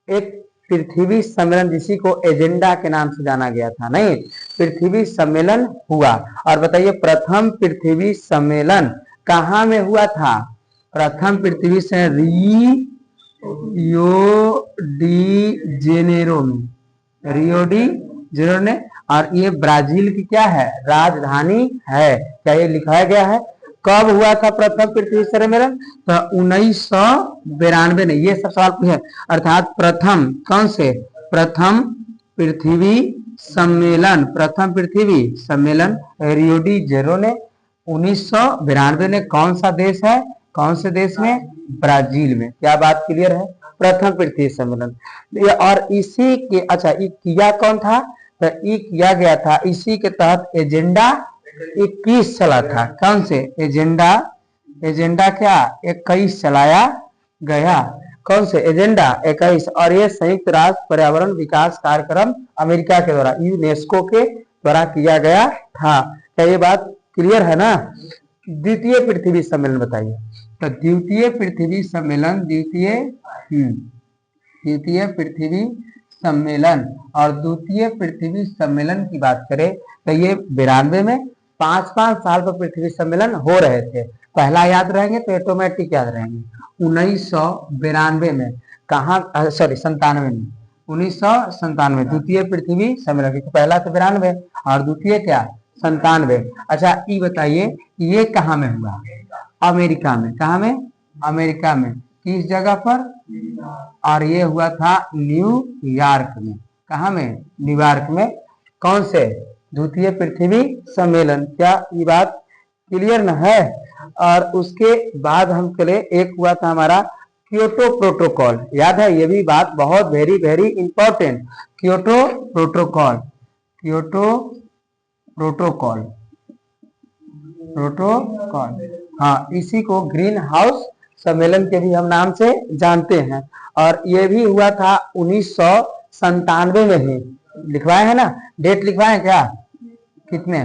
एक पृथ्वी सम्मेलन, जिसी को एजेंडा के नाम से जाना गया था, नहीं, पृथ्वी सम्मेलन हुआ। और बताइए प्रथम पृथ्वी सम्मेलन कहाँ में हुआ था? प्रथम पृथ्वी से रियो डी जेनेरो में, रियो डी जेनेरो ने, और ये ब्राजील की क्या है? राजधानी है। क्या ये लिखाया गया है? कब हुआ था प्रथम पृथ्वी सम्मेलन? तो 1992 में। ये सब सवाल पूछे, अर्थात प्रथम कौन से? प्रथम पृथ्वी सम्मेलन, प्रथम पृथ्वी सम्मेलन रियो डी जेनेरो ने 1992 में। कौन सा देश है? कौन से देश में? ब्राजील में। क्या बात क्लियर है? प्रथम पृथ्वी सम्मेलन। और इसी के, अच्छा ये किया कौन था? तो ये किया गया था, इसी के तहत एजेंडा 21 चला था। कौन से? एजेंडा, एजेंडा क्या 21 चलाया गया। कौन से? एजेंडा 21। और ये संयुक्त राष्ट्र पर्यावरण विकास कार्यक्रम अमेरिका के द्वारा, यूनेस्को के द्वारा किया गया था। क्या ये बात क्लियर है ना? द्वितीय पृथ्वी सम्मेलन बताइए। तो द्वितीय पृथ्वी सम्मेलन, द्वितीय पृथ्वी सम्मेलन और द्वितीय पृथ्वी सम्मेलन की बात करें तो ये 92 में, 5-5 साल पर पृथ्वी सम्मेलन हो रहे थे। पहला याद रहेंगे तो ऑटोमेटिक याद रहेंगे। 1992 में कहा, सॉरी 97 में, 1997 द्वितीय पृथ्वी सम्मेलन, क्योंकि पहला तो 92 और द्वितीय क्या 97। अच्छा ये बताइए ये कहाँ में हुआ? अमेरिका में। कहाँ में? अमेरिका में। किस जगह पर? और ये हुआ था न्यूयॉर्क में। कहाँ में? न्यूयॉर्क में। कौन से? द्वितीय पृथ्वी सम्मेलन। क्या ये बात क्लियर न है? और उसके बाद हम चले, एक हुआ था हमारा क्योटो प्रोटोकॉल, याद है? ये भी बात बहुत very very important. Kyoto protocol, Kyoto protocol, protocol, हाँ, इसी को ग्रीन हाउस सम्मेलन के भी हम नाम से जानते हैं। और ये भी हुआ था 1997 में ही। लिखवाए हैं ना? डेट लिखवाए क्या? कितने?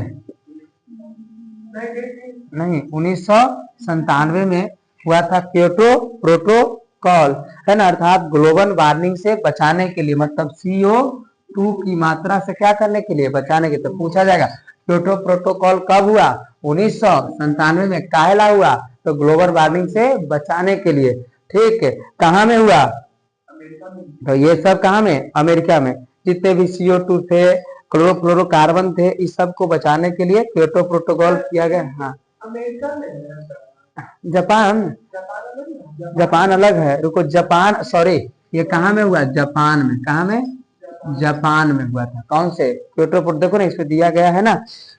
नहीं, 1997 में हुआ था क्योटो प्रोटोकॉल, है ना। अर्थात ग्लोबल वार्मिंग से बचाने के लिए, मतलब CO2 की मात्रा से क्या करने के लिए? बचाने के। तो पूछा जाएगा क्योटो प्रोटोकॉल कब हुआ? 1997 में। काहेला हुआ? तो ग्लोबल वार्मिंग से बचाने के लिए। ठीक है, कहाँ में हुआ? तो ये सब कहाँ में? अमेरिका में। जितने भी CO2 थे, क्लोरोफ्लोरोकार्बन थे, इस सब को बचाने के लिए क्योटो प्रोटोकॉल किया गया। हाँ, अमेरिका में। जापान, जापान अलग है। रुको, जापान, सॉरी, ये कहाँ में हुआ? जापान में। कहाँ में? जापान में हुआ था। कौन से? Kyoto protocol. देखो ना, इसमें दिया गया है ना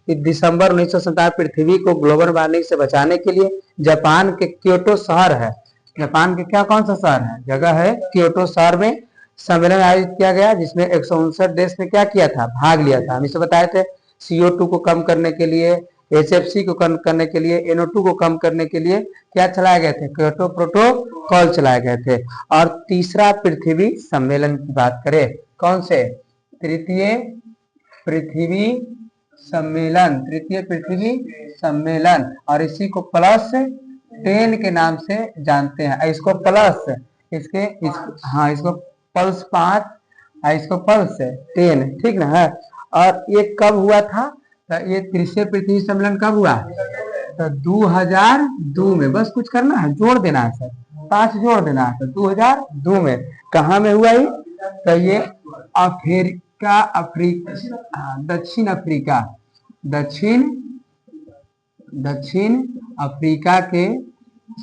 कि दिसंबर 1997 पृथ्वी को ग्लोबल वार्मिंग से बचाने के लिए जापान के क्योटो शहर है, जापान के क्या, कौन सा शहर है, जगह है क्योटो शहर में सम्मेलन आयोजित किया गया, जिसमें 159 देश ने क्या किया था? भाग लिया था। हम इसे बताए थे CO2 को कम करने के लिए, HFC को कम करने के लिए, NO2 को कम करने के लिए क्या चलाए गए थे? क्योटो प्रोटोकॉल चलाए गए थे। और तीसरा पृथ्वी सम्मेलन की बात करें, कौन से? तृतीय पृथ्वी सम्मेलन, तृतीय पृथ्वी सम्मेलन। और इसी को +10 के नाम से जानते हैं। इसको प्लस, हाँ, इसको पल्स 5, इसको पल्स 10, ठीक ना है। और ये कब हुआ था? तो ये तृतीय पृथ्वी सम्मेलन कब हुआ? तो 2002 में। बस कुछ करना है, जोड़ देना है सर, 5 जोड़ देना है। तो 2002 में। कहाँ में हुआ ये? तो ये फिर का अफ्रीका, दक्षिण अफ्रीका, दक्षिण दक्षिण अफ्रीका के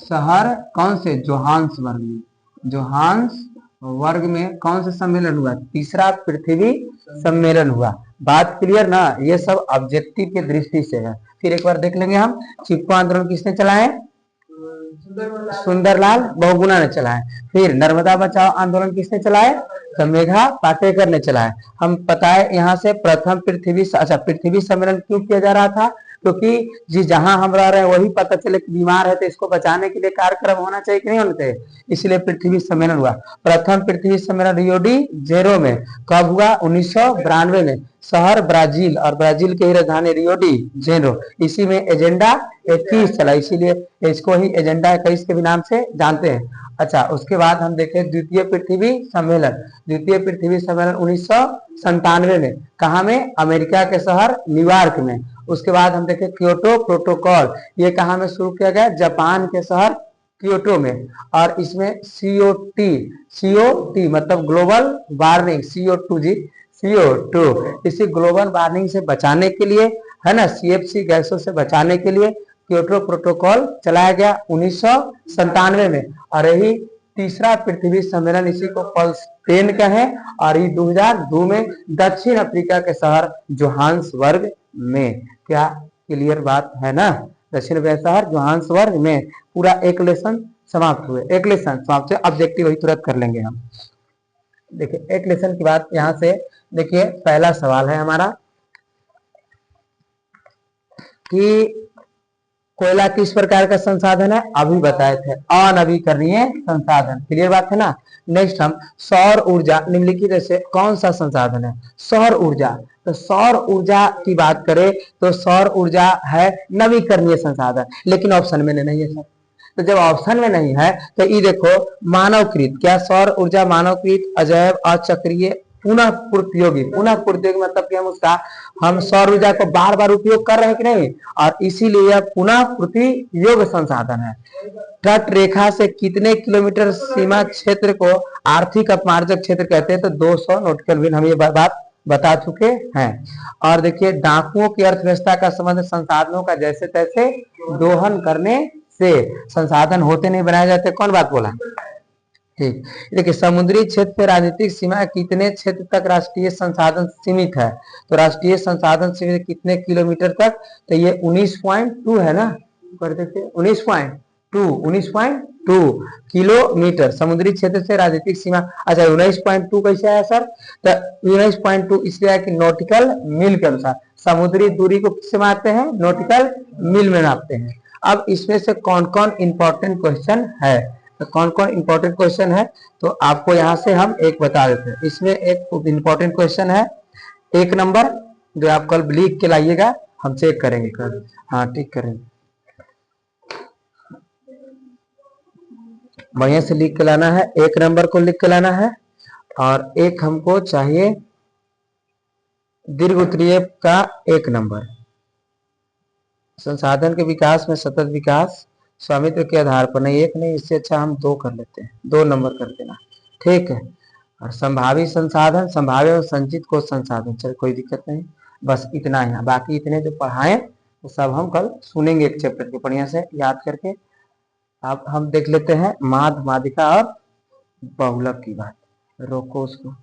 शहर कौन से, जोहान्सबर्ग में। जोहान्सबर्ग में कौन सा सम्मेलन हुआ, तीसरा पृथ्वी सम्मेलन हुआ। बात क्लियर ना, ये सब ऑब्जेक्टिव के दृष्टि से है। फिर एक बार देख लेंगे हम, चिपको आंदोलन किसने चलाए, सुंदरलाल बहुगुणा ने चलाए। फिर नर्मदा बचाओ आंदोलन किसने चलाए, तो मेघा पाटेकर ने चलाए। हम बताए यहाँ से प्रथम पृथ्वी सम्मेलन क्यों किया जा रहा था, क्योंकि जी जहां हम रह रहे हैं वही पता चले कि बीमार है, तो इसको बचाने के लिए कार्यक्रम होना चाहिए कि नहीं होना चाहिए, इसलिए पृथ्वी सम्मेलन हुआ। प्रथम पृथ्वी सम्मेलन रियो डी जेरो में कब हुआ, 1992 में। शहर ब्राजील, और ब्राजील की राजधानी रियो डी जेरो। इसी में एजेंडा 21 चला, इसीलिए इसको ही एजेंडा 21 के भी नाम से जानते हैं। अच्छा, उसके बाद हम देखें द्वितीय पृथ्वी सम्मेलन। द्वितीय पृथ्वी सम्मेलन 1997 में, कहा में, अमेरिका के शहर न्यूयॉर्क में। उसके बाद हम देखें क्योटो प्रोटोकॉल, ये कहा में शुरू किया गया, जापान के शहर क्योटो में। और इसमें सीओटी मतलब ग्लोबल वार्मिंग, CO2 इसी ग्लोबल वार्मिंग से बचाने के लिए, है ना, CFC गैसों से बचाने के लिए क्योटो प्रोटोकॉल चलाया गया 1997 में। और यही तीसरा पृथ्वी सम्मेलन, इसी को पल्स 10 कहे। और ये 2002 में दक्षिण अफ्रीका के शहर जोहान्सबर्ग में। क्या क्लियर बात है ना, दक्षिण अफ्रीका शहर जोहान्सबर्ग में। पूरा एक लेसन समाप्त हुए, एक लेसन समाप्त हुए। ऑब्जेक्टिव वही तुरंत कर लेंगे हम। देखिए एक लेसन की बात यहाँ से देखिए, पहला सवाल है हमारा कि कोयला किस प्रकार का संसाधन है, अभी बताए थे, अनवीकरणीय संसाधन। क्लियर बात है ना। नेक्स्ट हम सौर ऊर्जा, निम्नलिखित से कौन सा संसाधन है, सौर ऊर्जा। तो सौर ऊर्जा की बात करें तो सौर ऊर्जा है नवीकरणीय संसाधन, लेकिन ऑप्शन में नहीं है सर। तो जब ऑप्शन में नहीं है तो ये देखो, मानवकृत, क्या सौर ऊर्जा मानवकृत, अजैव, अचक्रीय, पुनः पूर्तयोगी। पुनः पूर्तयोगी मतलब कि हम सौर ऊर्जा को बार बार उपयोग कर रहे हैं कि नहीं, और इसीलिए यह पुनः पूर्ति योग्य संसाधन है। तट रेखा से कितने किलोमीटर सीमा क्षेत्र को आर्थिक अपमार्जक क्षेत्र कहते हैं, तो 200 नॉटिकल मील, हम ये बात बता चुके हैं। और देखिए डाकुओं की अर्थव्यवस्था का संबंध संसाधनों का जैसे तैसे दोहन करने से, संसाधन होते नहीं बनाए जाते, कौन बात बोला, ठीक। देखिए समुद्री क्षेत्र से राजनीतिक सीमा कितने क्षेत्र तक राष्ट्रीय संसाधन सीमित है, तो राष्ट्रीय संसाधन सीमित कितने किलोमीटर तक, तो ये 19.2 है ना, कर देते 19.2 किलोमीटर समुद्री क्षेत्र से राजनीतिक सीमा। अच्छा 19.2 कैसे आया सर, तो 19.2 इसलिए है कि नॉटिकल मील के अनुसार समुद्री दूरी को किससे मापते हैं, नॉटिकल मील में नापते हैं। अब इसमें से कौन कौन इंपॉर्टेंट क्वेश्चन है, तो कौन कौन इंपॉर्टेंट क्वेश्चन है, तो आपको यहां से हम एक बता देते हैं। इसमें एक इंपॉर्टेंट क्वेश्चन है 1 नंबर, जो आप कल लिख के लाइएगा, हम चेक करेंगे कल, हाँ ठीक करेंगे, बढ़िया से लिख के लाना है। 1 नंबर को लिख के लाना है, और एक हमको चाहिए दीर्घ उत्तरीय का 1 नंबर। संसाधन के विकास में सतत विकास स्वामित्व के आधार पर, नहीं एक नहीं, इससे अच्छा हम 2 कर लेते हैं, 2 नंबर कर देना, ठीक है। और संभावित संसाधन, संभाव्य और संचित कोश संसाधन, चल कोई दिक्कत नहीं, बस इतना ही। बाकी इतने जो पढ़ाए तो सब हम कल सुनेंगे एक चैप्टर के, बढ़िया से याद करके। अब हम देख लेते हैं माध्य, माध्यिका और बहुलक की बात, रोको उसको।